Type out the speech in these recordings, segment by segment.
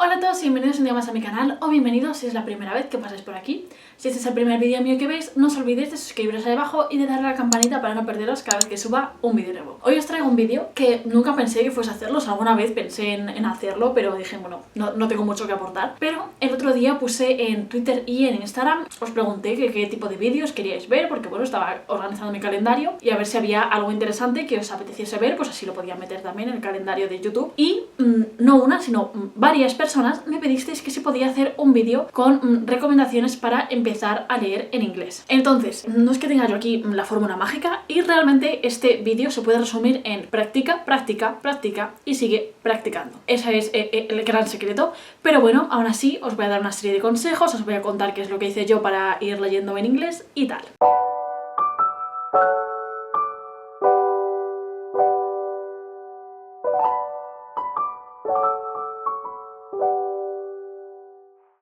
Hola a todos y bienvenidos un día más a mi canal, o bienvenidos si es la primera vez que pasáis por aquí. Si este es el primer vídeo mío que veis, no os olvidéis de suscribiros ahí abajo y de darle a la campanita para no perderos cada vez que suba un vídeo nuevo. Hoy os traigo un vídeo que nunca pensé que fuese a hacerlo, o sea, alguna vez pensé en hacerlo, pero dije, bueno, no tengo mucho que aportar. Pero el otro día puse en Twitter y en Instagram, os pregunté qué tipo de vídeos queríais ver, porque bueno, estaba organizando mi calendario y a ver si había algo interesante que os apeteciese ver, pues así lo podía meter también en el calendario de YouTube. Y no una, sino varias personas me pedisteis que se podía hacer un vídeo con recomendaciones para empezar a leer en inglés. Entonces, no es que tenga yo aquí la fórmula mágica y realmente este vídeo se puede resumir en practica, practica, practica y sigue practicando. Ese es el gran secreto, pero bueno, aún así os voy a dar una serie de consejos, os voy a contar qué es lo que hice yo para ir leyendo en inglés y tal.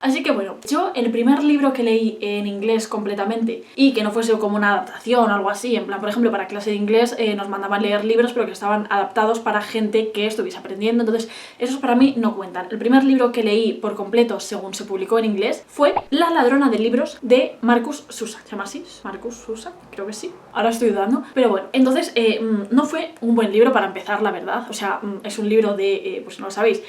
Así que bueno, yo el primer libro que leí en inglés completamente y que no fuese como una adaptación o algo así, en plan, por ejemplo, para clase de inglés nos mandaban leer libros pero que estaban adaptados para gente que estuviese aprendiendo, entonces esos para mí no cuentan. El primer libro que leí por completo según se publicó en inglés fue La ladrona de libros de Marcus Zusak. ¿Se llama así? ¿Marcus Zusak? Creo que sí. Ahora estoy dudando. Pero bueno, entonces no fue un buen libro para empezar, la verdad. O sea, es un libro de, pues no lo sabéis,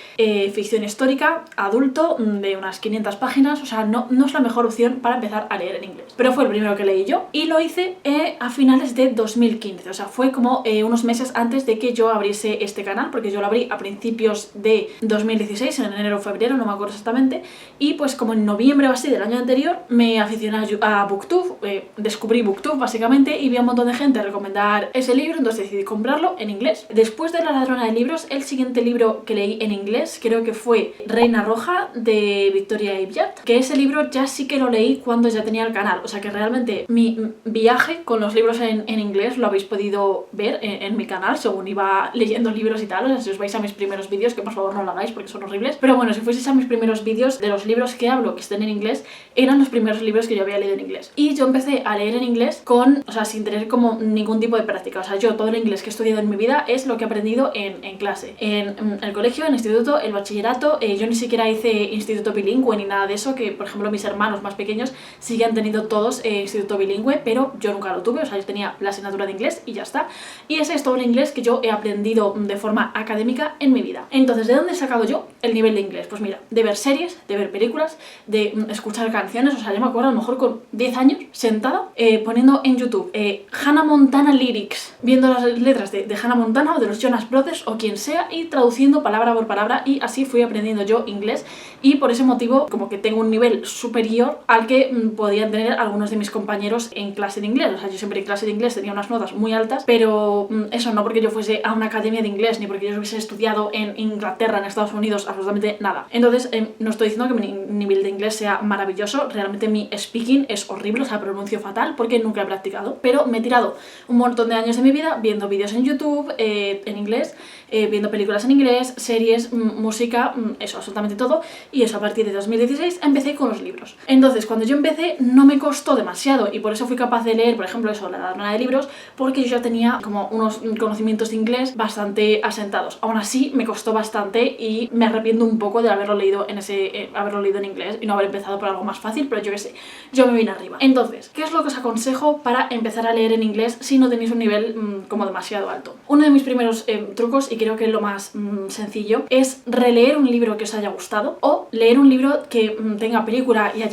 ficción histórica, adulto, de unas 500 páginas, o sea, no es la mejor opción para empezar a leer en inglés. Pero fue el primero que leí yo y lo hice a finales de 2015, o sea, fue como unos meses antes de que yo abriese este canal, porque yo lo abrí a principios de 2016, en enero o febrero, no me acuerdo exactamente, y pues como en noviembre o así del año anterior me aficioné a Booktube, descubrí Booktube básicamente y vi a un montón de gente recomendar ese libro, entonces decidí comprarlo en inglés. Después de La ladrona de libros, el siguiente libro que leí en inglés creo que fue Reina Roja de Victoria Aveyard, que ese libro ya sí que lo leí cuando ya tenía el canal, o sea que realmente mi viaje con los libros en inglés lo habéis podido ver en mi canal según iba leyendo libros y tal. O sea, si os vais a mis primeros vídeos, que por favor no lo hagáis porque son horribles, pero bueno, si fueseis a mis primeros vídeos de los libros que hablo que estén en inglés, eran los primeros libros que yo había leído en inglés. Y yo empecé a leer en inglés o sea, sin tener como ningún tipo de práctica, o sea, yo todo el inglés que he estudiado en mi vida es lo que he aprendido en clase, en el colegio, en el instituto, el bachillerato, yo ni siquiera hice instituto bilingüe ni nada de eso, que por ejemplo mis hermanos más pequeños sí que han tenido todos instituto bilingüe, pero yo nunca lo tuve, o sea, yo tenía la asignatura de inglés y ya está. Y ese es todo el inglés que yo he aprendido de forma académica en mi vida. Entonces, ¿de dónde he sacado yo el nivel de inglés? Pues mira, de ver series, de ver películas, de escuchar canciones, o sea, yo me acuerdo a lo mejor con 10 años sentada poniendo en YouTube Hannah Montana Lyrics, viendo las letras de Hannah Montana o de los Jonas Brothers o quien sea y traduciendo palabra por palabra, y así fui aprendiendo yo inglés, y por ese motivo como que tengo un nivel superior al que podían tener algunos de mis compañeros en clase de inglés. O sea, yo siempre en clase de inglés tenía unas notas muy altas, pero eso no porque yo fuese a una academia de inglés ni porque yo hubiese estudiado en Inglaterra, en Estados Unidos, absolutamente nada. Entonces no estoy diciendo que mi nivel de inglés sea maravilloso, realmente mi speaking es horrible, o sea, pronuncio fatal porque nunca he practicado, pero me he tirado un montón de años de mi vida viendo vídeos en YouTube en inglés, viendo películas en inglés, series, música, eso, absolutamente todo. Y eso, a partir de 2016 empecé con los libros. Entonces, cuando yo empecé no me costó demasiado y por eso fui capaz de leer, por ejemplo, eso, La ladrona de libros, porque yo ya tenía como unos conocimientos de inglés bastante asentados. Aún así, me costó bastante y me arrepiento un poco de haberlo leído en inglés y no haber empezado por algo más fácil, pero yo qué sé, yo me vine arriba. Entonces, ¿qué es lo que os aconsejo para empezar a leer en inglés si no tenéis un nivel como demasiado alto? Uno de mis primeros trucos, y creo que lo más sencillo, es releer un libro que os haya gustado o leer un libro que tenga película y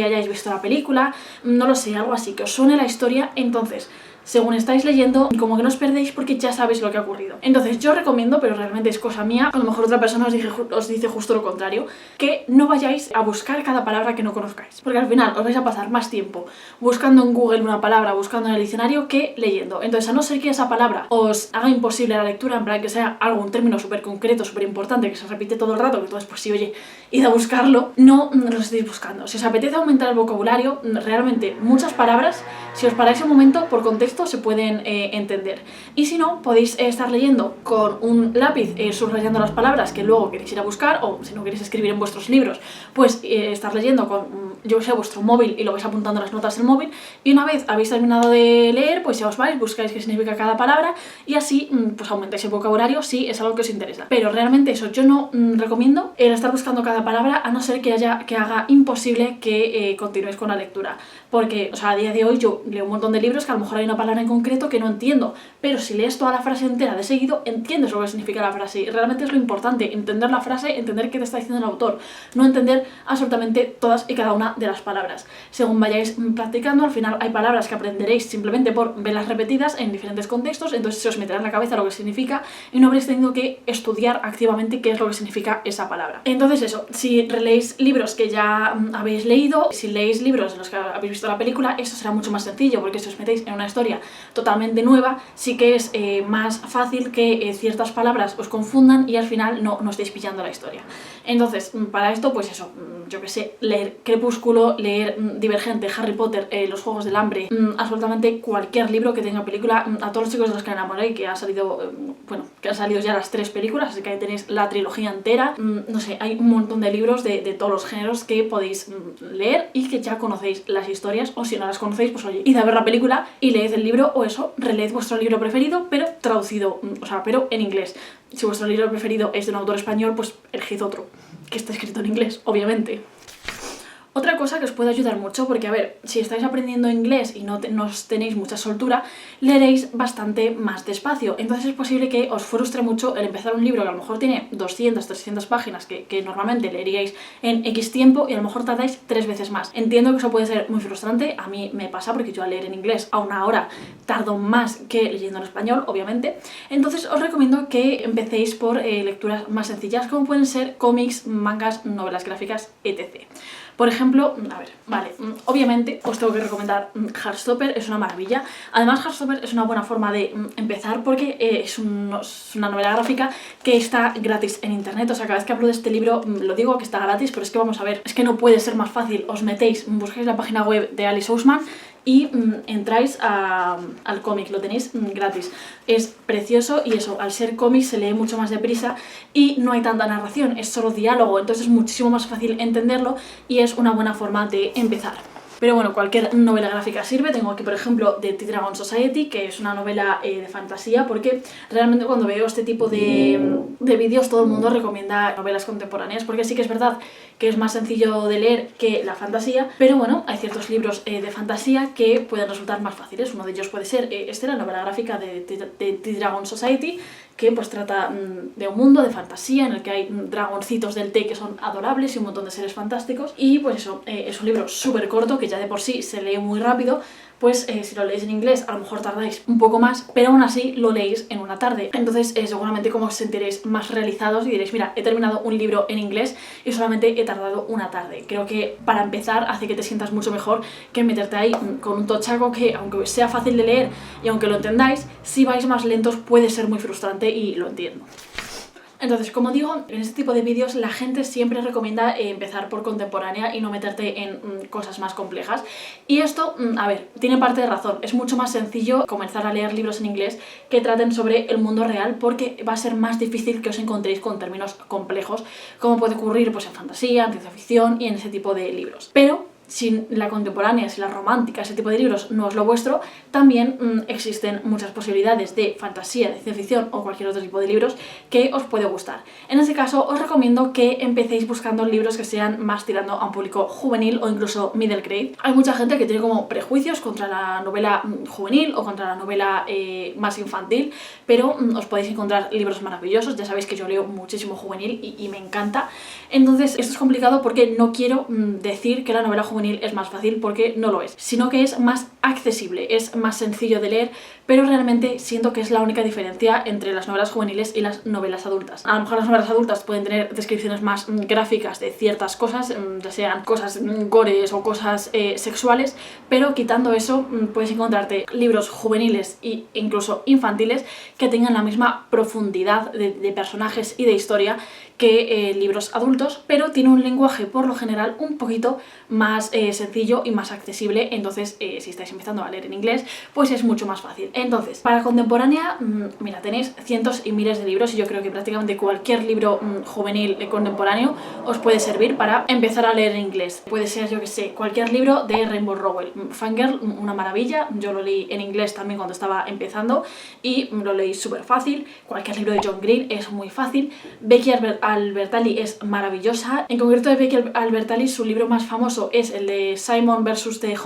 hayáis visto la película, no lo sé, algo así, que os suene la historia. Entonces, según estáis leyendo, como que no os perdéis porque ya sabéis lo que ha ocurrido. Entonces yo recomiendo, pero realmente es cosa mía, a lo mejor otra persona os dice justo lo contrario, que no vayáis a buscar cada palabra que no conozcáis, porque al final os vais a pasar más tiempo buscando en Google una palabra, buscando en el diccionario, que leyendo. Entonces, a no ser que esa palabra os haga imposible la lectura, en plan que sea algún término súper concreto, súper importante, que se repite todo el rato, que entonces pues sí, oye, id a buscarlo, no lo estéis buscando. Si os apetece aumentar el vocabulario, realmente muchas palabras, si os paráis un momento, por contexto contexto se pueden entender. Y si no, podéis estar leyendo con un lápiz subrayando las palabras que luego queréis ir a buscar, o si no queréis escribir en vuestros libros, pues estar leyendo con, yo que sé, vuestro móvil y lo vais apuntando en las notas del móvil, y una vez habéis terminado de leer, pues ya os vais, buscáis qué significa cada palabra y así pues aumentáis el vocabulario si es algo que os interesa. Pero realmente eso, yo no recomiendo el estar buscando cada palabra, a no ser que haga imposible que continuéis con la lectura. Porque, o sea, a día de hoy yo leo un montón de libros que a lo mejor hay una palabra en concreto que no entiendo, pero si lees toda la frase entera de seguido, entiendes lo que significa la frase. Y realmente es lo importante, entender la frase, entender qué te está diciendo el autor, no entender absolutamente todas y cada una de las palabras. Según vayáis practicando, al final hay palabras que aprenderéis simplemente por verlas repetidas en diferentes contextos, entonces se os meterá en la cabeza lo que significa y no habréis tenido que estudiar activamente qué es lo que significa esa palabra. Entonces eso, si releéis libros que ya habéis leído, si leéis libros en los que habéis visto la película, eso será mucho más sencillo, porque si os metéis en una historia totalmente nueva, sí que es más fácil que ciertas palabras os confundan y al final no estéis pillando la historia. Entonces, para esto, pues eso, yo que sé, leer Crepúsculo, leer Divergente, Harry Potter, Los Juegos del Hambre, absolutamente cualquier libro que tenga película. A todos los chicos de los que me enamoré, que ha salido, que han salido ya las 3 películas, así que ahí tenéis la trilogía entera. No sé, hay un montón de libros de todos los géneros que podéis leer y que ya conocéis las historias, o si no las conocéis, pues oye, id a ver la película y leed el libro, o eso, releed vuestro libro preferido, pero traducido, o sea, pero en inglés. Si vuestro libro preferido es de un autor español, pues elegid otro, que está escrito en inglés, obviamente. Otra cosa que os puede ayudar mucho, porque a ver, si estáis aprendiendo inglés y no os tenéis mucha soltura, leeréis bastante más despacio. Entonces es posible que os frustre mucho el empezar un libro que a lo mejor tiene 200, 300 páginas que normalmente leeríais en X tiempo y a lo mejor tardáis 3 veces más. Entiendo que eso puede ser muy frustrante, a mí me pasa porque yo al leer en inglés a una hora tardo más que leyendo en español, obviamente. Entonces os recomiendo que empecéis por lecturas más sencillas, como pueden ser cómics, mangas, novelas gráficas, etc. Por ejemplo, a ver, vale, obviamente os tengo que recomendar Heartstopper, es una maravilla. Además, Heartstopper es una buena forma de empezar porque es una novela gráfica que está gratis en internet. O sea, cada vez que hablo de este libro lo digo que está gratis, pero es que vamos a ver, es que no puede ser más fácil. Os metéis, buscáis la página web de Alice Ousman y entráis al cómic, lo tenéis gratis. Es precioso y eso, al ser cómic se lee mucho más deprisa y no hay tanta narración, es solo diálogo, entonces es muchísimo más fácil entenderlo y es una buena forma de empezar. Pero bueno, cualquier novela gráfica sirve. Tengo aquí, por ejemplo, The T-Dragon Society, que es una novela de fantasía, porque realmente cuando veo este tipo de vídeos todo el mundo recomienda novelas contemporáneas, porque sí que es verdad que es más sencillo de leer que la fantasía, pero bueno, hay ciertos libros de fantasía que pueden resultar más fáciles. Uno de ellos puede ser la novela gráfica de T-Dragon Society, que pues trata de un mundo de fantasía en el que hay dragoncitos del té que son adorables y un montón de seres fantásticos, y pues eso, es un libro súper corto que ya de por sí se lee muy rápido. Pues si lo leéis en inglés a lo mejor tardáis un poco más, pero aún así lo leéis en una tarde. Entonces seguramente como os sentiréis más realizados y diréis, mira, he terminado un libro en inglés y solamente he tardado una tarde. Creo que para empezar hace que te sientas mucho mejor que meterte ahí con un tochaco que, aunque sea fácil de leer y aunque lo entendáis, si vais más lentos puede ser muy frustrante y lo entiendo. Entonces, como digo, en este tipo de vídeos la gente siempre recomienda empezar por contemporánea y no meterte en cosas más complejas. Y esto, a ver, tiene parte de razón. Es mucho más sencillo comenzar a leer libros en inglés que traten sobre el mundo real, porque va a ser más difícil que os encontréis con términos complejos, como puede ocurrir pues, en fantasía, en ciencia ficción y en ese tipo de libros. Pero si la contemporánea, si la romántica, ese tipo de libros no es lo vuestro, también existen muchas posibilidades de fantasía, de ciencia ficción o cualquier otro tipo de libros que os puede gustar. En ese caso os recomiendo que empecéis buscando libros que sean más tirando a un público juvenil o incluso middle grade. Hay mucha gente que tiene como prejuicios contra la novela juvenil o contra la novela más infantil, pero os podéis encontrar libros maravillosos. Ya sabéis que yo leo muchísimo juvenil y me encanta. Entonces esto es complicado porque no quiero decir que la novela juvenil es más fácil, porque no lo es, sino que es más accesible, es más sencillo de leer, pero realmente siento que es la única diferencia entre las novelas juveniles y las novelas adultas. A lo mejor las novelas adultas pueden tener descripciones más gráficas de ciertas cosas, ya sean cosas gores o cosas sexuales, pero quitando eso puedes encontrarte libros juveniles e incluso infantiles que tengan la misma profundidad de personajes y de historia que libros adultos, pero tiene un lenguaje por lo general un poquito más sencillo y más accesible. Entonces si estáis empezando a leer en inglés, pues es mucho más fácil. Entonces, para contemporánea, mira, tenéis cientos y miles de libros y yo creo que prácticamente cualquier libro juvenil contemporáneo os puede servir para empezar a leer en inglés. Puede ser, yo que sé, cualquier libro de Rainbow Rowell. Fangirl, una maravilla, yo lo leí en inglés también cuando estaba empezando y lo leí súper fácil. Cualquier libro de John Green es muy fácil. Becky Albertalli es maravillosa. En concreto de Becky Albertalli, su libro más famoso es el de Simon vs. The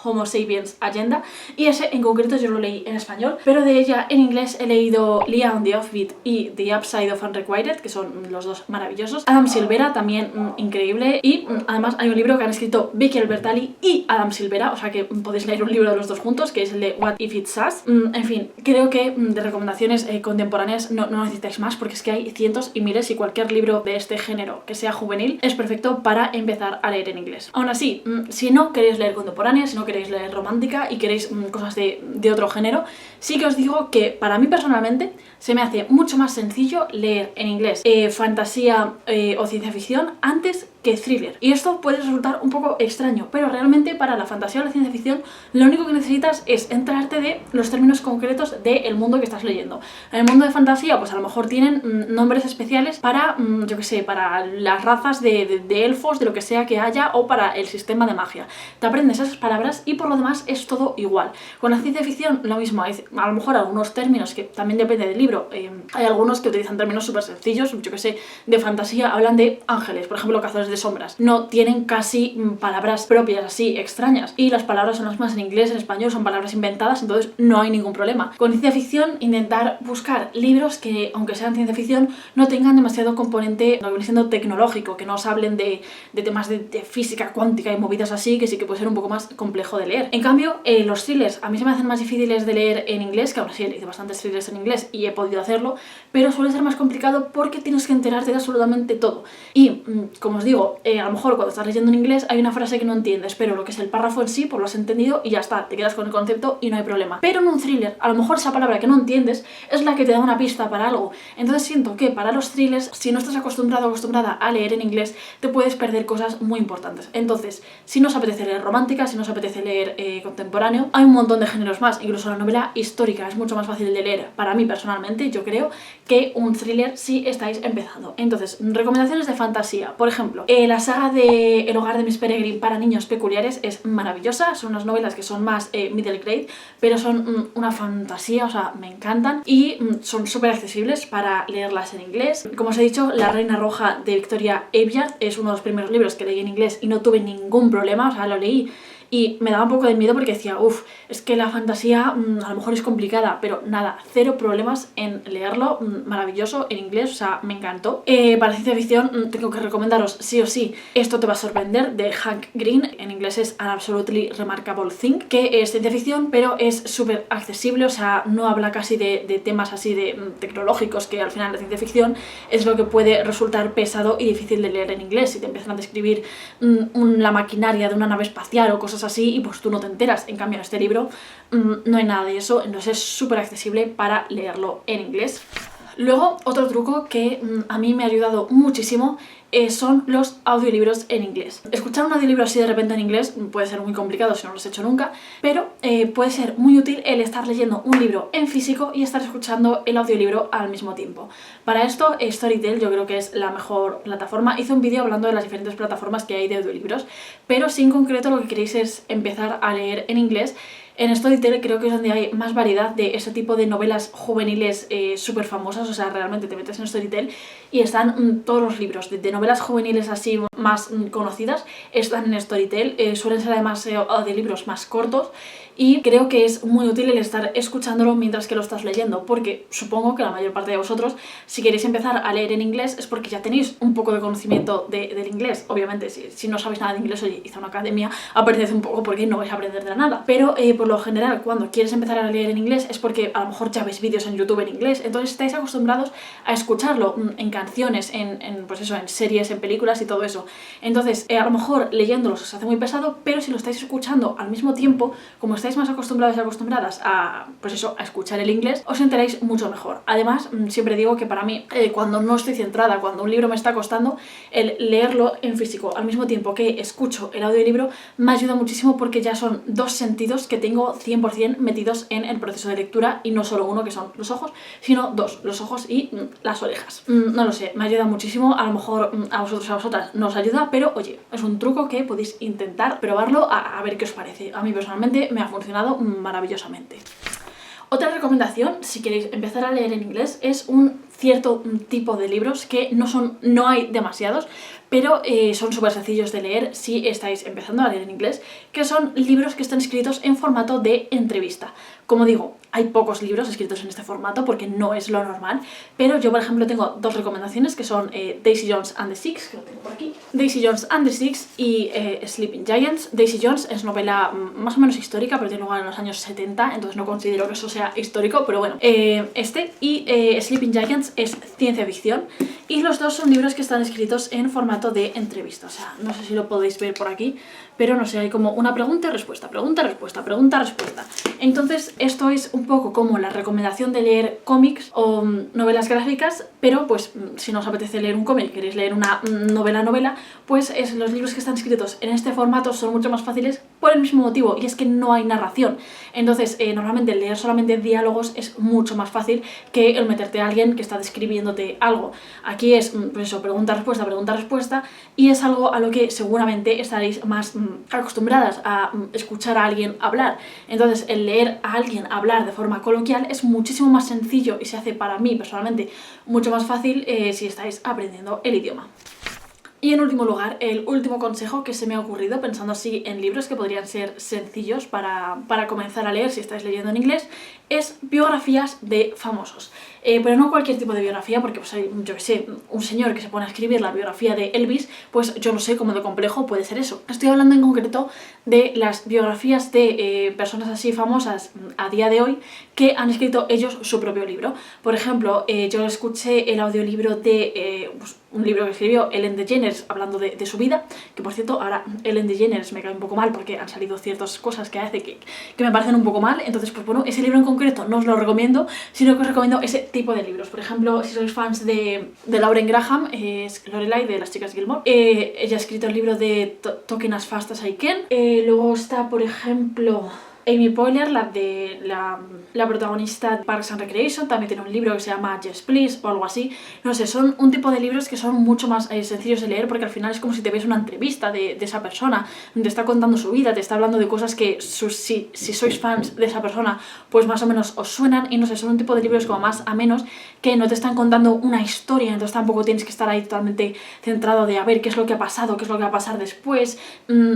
Homo Sapiens Agenda, y ese en concreto yo lo leí en español, pero de ella en inglés he leído Leah on the Offbeat y The Upside of Unrequited, que son los dos maravillosos. Adam Silvera también increíble, y además hay un libro que han escrito Becky Albertalli y Adam Silvera, o sea que podéis leer un libro de los dos juntos, que es el de What If It's Us. En fin, creo que de recomendaciones contemporáneas no necesitáis más, porque es que hay cientos y miles, y cualquier libro de este género que sea juvenil es perfecto para empezar a leer en inglés. Aún así, si no queréis leer contemporánea, si no queréis leer romántica y queréis cosas de otro género, sí que os digo que para mí personalmente se me hace mucho más sencillo leer en inglés fantasía o ciencia ficción antes que thriller. Y esto puede resultar un poco extraño, pero realmente para la fantasía o la ciencia ficción lo único que necesitas es enterarte de los términos concretos del mundo que estás leyendo. En el mundo de fantasía, pues a lo mejor tienen nombres especiales para, yo que sé, para las razas de elfos, de lo que sea que haya, o para el sistema de magia. Te aprendes esas palabras y por lo demás es todo igual. Con la ciencia ficción lo mismo, hay a lo mejor algunos términos que también depende del libro. Hay algunos que utilizan términos súper sencillos, yo que sé, de fantasía, hablan de ángeles, por ejemplo, cazadores de sombras. No tienen casi palabras propias así extrañas, y las palabras son las más en inglés, en español son palabras inventadas, entonces no hay ningún problema. Con ciencia ficción, intentar buscar libros que, aunque sean ciencia ficción, no tengan demasiado componente, no viene siendo tecnológico, que no os hablen de temas de física cuántica y movidas así, que sí que puede ser un poco más complejo de leer. En cambio, los thrillers a mí se me hacen más difíciles de leer en inglés, que aún así he leído bastantes thrillers en inglés y he podido hacerlo, pero suele ser más complicado porque tienes que enterarte de absolutamente todo. Y, como os digo, a lo mejor cuando estás leyendo en inglés hay una frase que no entiendes, pero lo que es el párrafo en sí, pues lo has entendido y ya está, te quedas con el concepto y no hay problema. Pero en un thriller, a lo mejor esa palabra que no entiendes es la que te da una pista para algo. Entonces siento que para los thrillers, si no estás acostumbrado o acostumbrada a leer en inglés, te puedes perder cosas muy importantes. Entonces, si no os apetece leer romántica, si no os apetece leer contemporáneo, hay un montón de géneros más. Incluso la novela histórica es mucho más fácil de leer, para mí personalmente, yo creo, que un thriller si estáis empezando. Entonces, recomendaciones de fantasía. Por ejemplo, la saga de El hogar de Miss Peregrine para niños peculiares es maravillosa. Son unas novelas que son más middle grade, pero son una fantasía, o sea, me encantan, y son súper accesibles para leerlas en inglés. Como os he dicho, La Reina Roja de Victoria Aveyard es uno de los primeros libros que leí en inglés y no tuve ningún problema, o sea, lo leí y me daba un poco de miedo porque decía, es que la fantasía a lo mejor es complicada, pero nada, cero problemas en leerlo, maravilloso en inglés, o sea, me encantó. Para ciencia ficción tengo que recomendaros sí o sí Esto te va a sorprender, de Hank Green, en inglés es An Absolutely Remarkable Thing, que es ciencia ficción, pero es súper accesible, o sea, no habla casi de temas así de tecnológicos, que al final la ciencia ficción es lo que puede resultar pesado y difícil de leer en inglés, si te empiezan a describir la maquinaria de una nave espacial o cosas así y pues tú no te enteras. En cambio en este libro no hay nada de eso, entonces es súper accesible para leerlo en inglés. Luego, otro truco que a mí me ha ayudado muchísimo son los audiolibros en inglés. Escuchar un audiolibro así de repente en inglés puede ser muy complicado si no lo has hecho nunca, pero puede ser muy útil el estar leyendo un libro en físico y estar escuchando el audiolibro al mismo tiempo. Para esto, Storytel yo creo que es la mejor plataforma. Hice un vídeo hablando de las diferentes plataformas que hay de audiolibros, pero si en concreto lo que queréis es empezar a leer en inglés, en Storytel creo que es donde hay más variedad de ese tipo de novelas juveniles súper famosas. O sea, realmente te metes en Storytel y están todos los libros de novelas juveniles así más conocidas, están en Storytel. Suelen ser además de libros más cortos y creo que es muy útil el estar escuchándolo mientras que lo estás leyendo, porque supongo que la mayor parte de vosotros, si queréis empezar a leer en inglés, es porque ya tenéis un poco de conocimiento del inglés. Obviamente, si no sabéis nada de inglés, oye, hice una academia, aprended un poco porque no vais a aprender de nada. Pero, por por lo general cuando quieres empezar a leer en inglés es porque a lo mejor ya ves vídeos en YouTube en inglés, entonces estáis acostumbrados a escucharlo en canciones, pues eso, en series, en películas y todo eso. Entonces, a lo mejor leyéndolos os hace muy pesado, pero si lo estáis escuchando al mismo tiempo, como estáis más acostumbrados y acostumbradas a, pues eso, a escuchar el inglés, os enteráis mucho mejor. Además, siempre digo que para mí, cuando no estoy centrada, cuando un libro me está costando, el leerlo en físico al mismo tiempo que escucho el audiolibro me ayuda muchísimo, porque ya son dos sentidos que tengo 100% metidos en el proceso de lectura, y no solo uno, que son los ojos, sino dos, los ojos y las orejas. No lo sé, me ayuda muchísimo. A lo mejor a vosotros, a vosotras no os ayuda, pero oye, es un truco que podéis intentar probarlo a ver qué os parece. A mí personalmente me ha funcionado maravillosamente. Otra recomendación, si queréis empezar a leer en inglés, es un cierto tipo de libros que no hay demasiados, pero son súper sencillos de leer si estáis empezando a leer en inglés, que son libros que están escritos en formato de entrevista. Como digo, hay pocos libros escritos en este formato porque no es lo normal, pero yo, por ejemplo, tengo dos recomendaciones, que son Daisy Jones and the Six, que lo tengo por aquí, Daisy Jones and the Six y Sleeping Giants. Daisy Jones es novela más o menos histórica, pero tiene lugar en los años 70, entonces no considero que eso sea histórico, pero bueno, Sleeping Giants es ciencia ficción, y los dos son libros que están escritos en formato de entrevista. O sea, no sé si lo podéis ver por aquí, pero no sé, hay como una pregunta y respuesta, pregunta, respuesta, pregunta, respuesta. Entonces esto es un poco como la recomendación de leer cómics o novelas gráficas, pero pues si no os apetece leer un cómic, queréis leer una novela, pues los libros que están escritos en este formato son mucho más fáciles por el mismo motivo, y es que no hay narración. Entonces normalmente leer solamente diálogos es mucho más fácil que el meterte a alguien que está describiéndote algo. Aquí es pues eso, pregunta, respuesta, y es algo a lo que seguramente estaréis más acostumbradas a escuchar a alguien hablar. Entonces el leer a alguien hablar de forma coloquial es muchísimo más sencillo y se hace, para mí personalmente, mucho más fácil si estáis aprendiendo el idioma. Y en último lugar, el último consejo que se me ha ocurrido pensando así en libros que podrían ser sencillos para comenzar a leer si estáis leyendo en inglés, es biografías de famosos. Pero no cualquier tipo de biografía, porque pues hay, yo que sé, un señor que se pone a escribir la biografía de Elvis, pues yo no sé cómo de complejo puede ser eso. Estoy hablando en concreto de las biografías de personas así famosas a día de hoy que han escrito ellos su propio libro. Por ejemplo, yo escuché el audiolibro de un libro que escribió Ellen DeGeneres hablando de su vida, que por cierto ahora Ellen DeGeneres me cae un poco mal porque han salido ciertas cosas que hace que me parecen un poco mal. Entonces pues bueno, ese libro en concreto no os lo recomiendo, sino que os recomiendo ese tipo de libros. Por ejemplo, si sois fans de Lauren Graham, es Lorelai de las chicas Gilmore, ella ha escrito el libro de Talking as Fast as I Can. Luego está, por ejemplo, Amy Poehler, la protagonista de Parks and Recreation, también tiene un libro que se llama Yes Please o algo así. No sé, son un tipo de libros que son mucho más sencillos de leer, porque al final es como si te ves una entrevista de esa persona, te está contando su vida, te está hablando de cosas que si sois fans de esa persona, pues más o menos os suenan. Y no sé, son un tipo de libros como más amenos, que no te están contando una historia, entonces tampoco tienes que estar ahí totalmente centrado de a ver qué es lo que ha pasado, qué es lo que va a pasar después.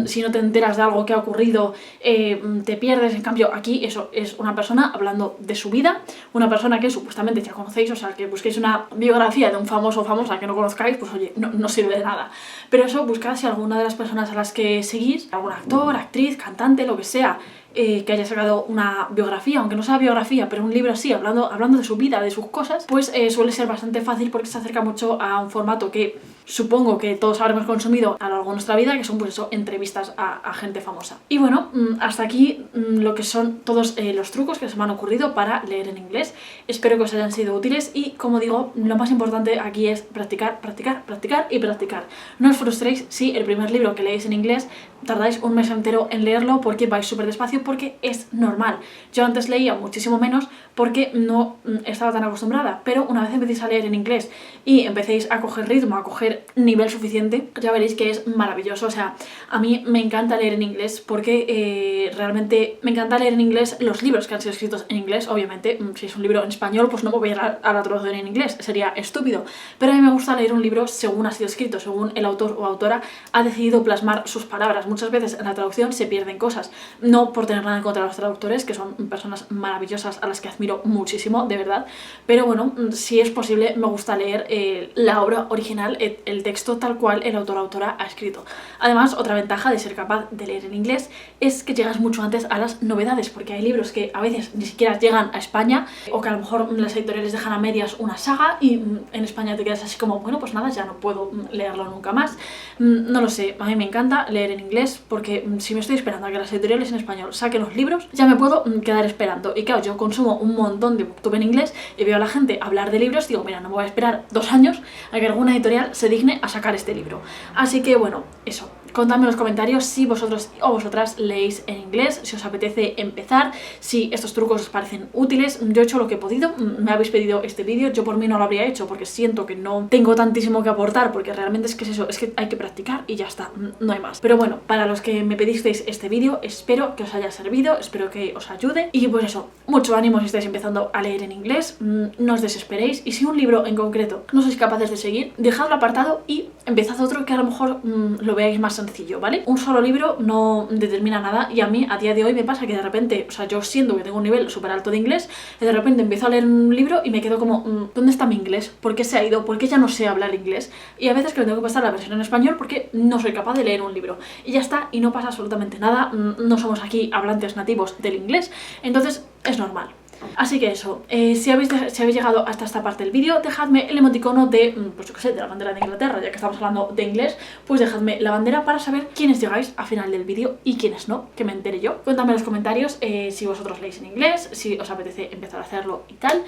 Si no te enteras de algo que ha ocurrido, te pierdes. En cambio, aquí eso es una persona hablando de su vida, una persona que supuestamente ya conocéis. O sea, que busquéis una biografía de un famoso o famosa que no conozcáis, pues oye, no sirve de nada. Pero eso, buscad si alguna de las personas a las que seguís, algún actor, actriz, cantante, lo que sea, que haya sacado una biografía, aunque no sea biografía, pero un libro así, hablando de su vida, de sus cosas, pues suele ser bastante fácil, porque se acerca mucho a un formato que supongo que todos habremos consumido a lo largo de nuestra vida, que son pues eso, entrevistas a gente famosa. Y bueno, hasta aquí lo que son todos los trucos que se me han ocurrido para leer en inglés. Espero que os hayan sido útiles y, como digo, lo más importante aquí es practicar, practicar, practicar y practicar. No os frustréis si el primer libro que leéis en inglés tardáis un mes entero en leerlo porque vais súper despacio, porque es normal. Yo antes leía muchísimo menos porque no estaba tan acostumbrada, pero una vez empecéis a leer en inglés y empecéis a coger ritmo, a coger nivel suficiente, ya veréis que es maravilloso. O sea, a mí me encanta leer en inglés porque realmente me encanta leer en inglés los libros que han sido escritos en inglés. Obviamente, si es un libro en español, pues no me voy a la traducción en inglés, sería estúpido. Pero a mí me gusta leer un libro según ha sido escrito, según el autor o autora ha decidido plasmar sus palabras. Muchas veces en la traducción se pierden cosas, no por tener tener nada en contra de los traductores, que son personas maravillosas a las que admiro muchísimo, de verdad. Pero bueno, si es posible, me gusta leer la obra original, el texto tal cual el autor o autora ha escrito. Además, otra ventaja de ser capaz de leer en inglés es que llegas mucho antes a las novedades, porque hay libros que a veces ni siquiera llegan a España, o que a lo mejor las editoriales dejan a medias una saga y en España te quedas así como, bueno, pues nada, ya no puedo leerlo nunca más. No lo sé, a mí me encanta leer en inglés, porque si me estoy esperando a que las editoriales en español saquen los libros, ya me puedo quedar esperando. Y claro, yo consumo un montón de booktube en inglés y veo a la gente hablar de libros, digo, mira, no me voy a esperar 2 años a que alguna editorial se digne a sacar este libro. Así que bueno, eso. Contadme en los comentarios si vosotros o vosotras leéis en inglés, si os apetece empezar, si estos trucos os parecen útiles. Yo he hecho lo que he podido, me habéis pedido este vídeo, yo por mí no lo habría hecho porque siento que no tengo tantísimo que aportar, porque realmente es que es eso, es que hay que practicar y ya está, no hay más. Pero bueno, para los que me pedisteis este vídeo, espero que os haya servido, espero que os ayude y pues eso, mucho ánimo si estáis empezando a leer en inglés, no os desesperéis y si un libro en concreto no sois capaces de seguir, dejadlo apartado y empezad otro que a lo mejor lo veáis más sencillo, ¿vale? Un solo libro no determina nada y a mí a día de hoy me pasa que de repente, o sea, yo siento que tengo un nivel súper alto de inglés, de repente empiezo a leer un libro y me quedo como, ¿dónde está mi inglés? ¿Por qué se ha ido? ¿Por qué ya no sé hablar inglés? Y a veces que me tengo que pasar la versión en español porque no soy capaz de leer un libro. Y ya está, y no pasa absolutamente nada, no somos aquí hablantes nativos del inglés, entonces es normal. Así que eso, si habéis llegado hasta esta parte del vídeo, dejadme el emoticono de, pues yo qué sé, de la bandera de Inglaterra, ya que estamos hablando de inglés, pues dejadme la bandera para saber quiénes llegáis al final del vídeo y quiénes no, que me entere yo. Cuéntame en los comentarios si vosotros leéis en inglés, si os apetece empezar a hacerlo y tal.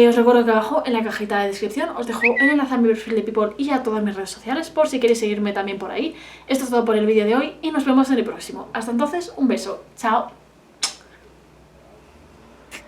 Os recuerdo que abajo en la cajita de descripción os dejo el enlace a mi perfil de People y a todas mis redes sociales por si queréis seguirme también por ahí. Esto es todo por el vídeo de hoy y nos vemos en el próximo. Hasta entonces, un beso. Chao.